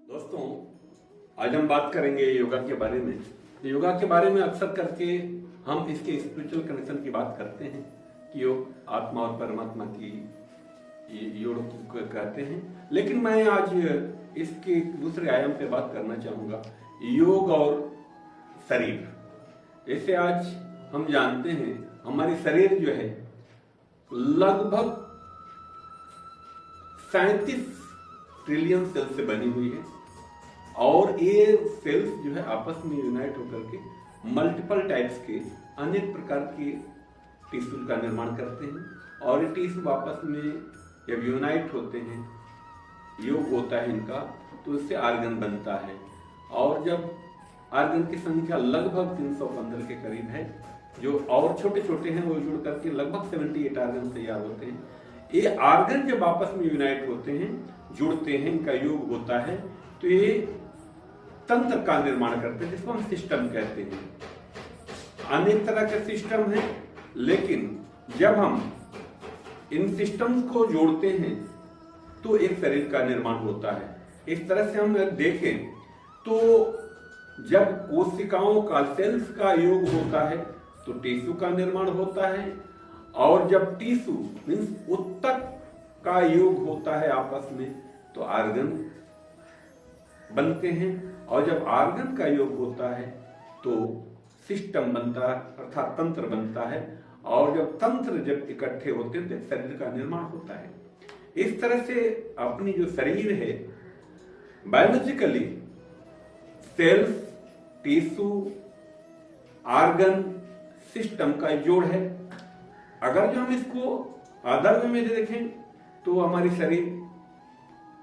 दोस्तों, आज हम बात करेंगे योगा के बारे में। योगा के बारे में अक्सर करके हम इसके स्पिरिचुअल कनेक्शन की बात करते हैं कि योग आत्मा और परमात्मा की योग कहते हैं, लेकिन मैं आज इसके दूसरे आयाम पे बात करना चाहूंगा, योग और शरीर। जैसे आज हम जानते हैं हमारी शरीर जो है लगभग 37 ट्रिलियन सेल से बनी हुई है और ये सेल्स जो है आपस में यूनाइट होकर के मल्टीपल टाइप्स के अनेक प्रकार के टिश्यू का निर्माण करते हैं और ये टिश्यू आपस में जब यूनाइट होते हैं, योग होता है इनका, तो इससे आर्गन बनता है। और जब आर्गन की संख्या लगभग 315 के करीब है, जो और छोटे छोटे हैं वो जुड़ करके लगभग 78 आर्गन तैयार होते हैं। ये आर्गन जब आपस में यूनाइट होते हैं, जुड़ते हैं, इनका योग होता है, तो ये तंत्र का निर्माण करते हैं जिसको हम सिस्टम कहते हैं। अनेक तरह के सिस्टम हैं, लेकिन जब हम इन सिस्टम्स को जोड़ते हैं तो एक शरीर का निर्माण होता है। इस तरह से हम देखें तो जब कोशिकाओं का, सेल्स का योग होता है तो टिश्यू का निर्माण होता है, और जब टिश्यू मीन्स ऊतक का योग होता है आपस में तो आर्गन बनते हैं, और जब आर्गन का योग होता है तो सिस्टम बनता है अर्थात तंत्र बनता है, और जब तंत्र जब इकट्ठे होते हैं तो शरीर का निर्माण होता है। इस तरह से अपनी जो शरीर है biologically cells, tissue, organ, system का जोड़ है। अगर जो हम इसको अदर वे में देखें तो हमारी शरीर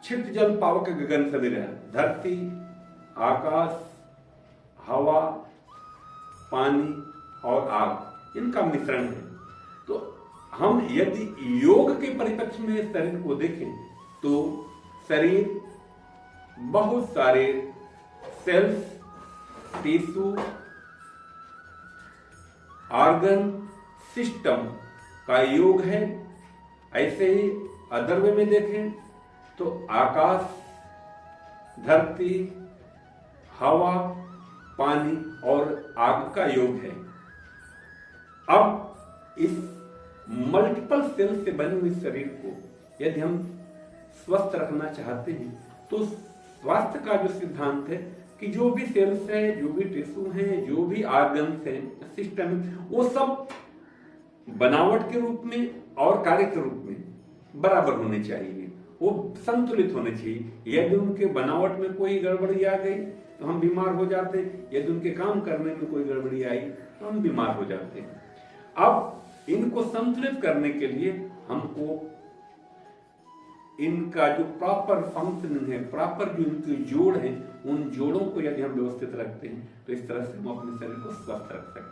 क्षिप्त जल पावक गगन सदिर है। धरती, आकाश, हवा, पानी और आग, इनका मिश्रण है। तो हम यदि योग के परिप्रेक्ष्य में शरीर को देखें तो शरीर बहुत सारे सेल्स, टिश्यू, आर्गन, सिस्टम का योग है। ऐसे ही अदर वे में देखें तो आकाश, धरती, हवा, पानी और आग का योग है। अब इस मल्टीपल सेल से बने हुए शरीर को यदि हम स्वस्थ रखना चाहते हैं तो स्वास्थ्य का जो सिद्धांत है कि जो भी सेल्स है, जो भी टिश्यू हैं, जो भी आर्गन्स हैं, सिस्टम है, वो सब बनावट के रूप में और कार्य के रूप में बराबर होने चाहिए, वो संतुलित होने चाहिए। यदि उनके बनावट में कोई गड़बड़ी आ गई तो हम बीमार हो जाते हैं, यदि उनके काम करने में कोई गड़बड़ी आई तो हम बीमार हो जाते हैं। अब इनको संतुलित करने के लिए हमको इनका जो प्रॉपर फंक्शनिंग है, प्रॉपर जो इनके जोड़ है, उन जोड़ों को यदि हम व्यवस्थित रखते हैं तो इस तरह से हम अपने शरीर को स्वस्थ रख सकते हैं।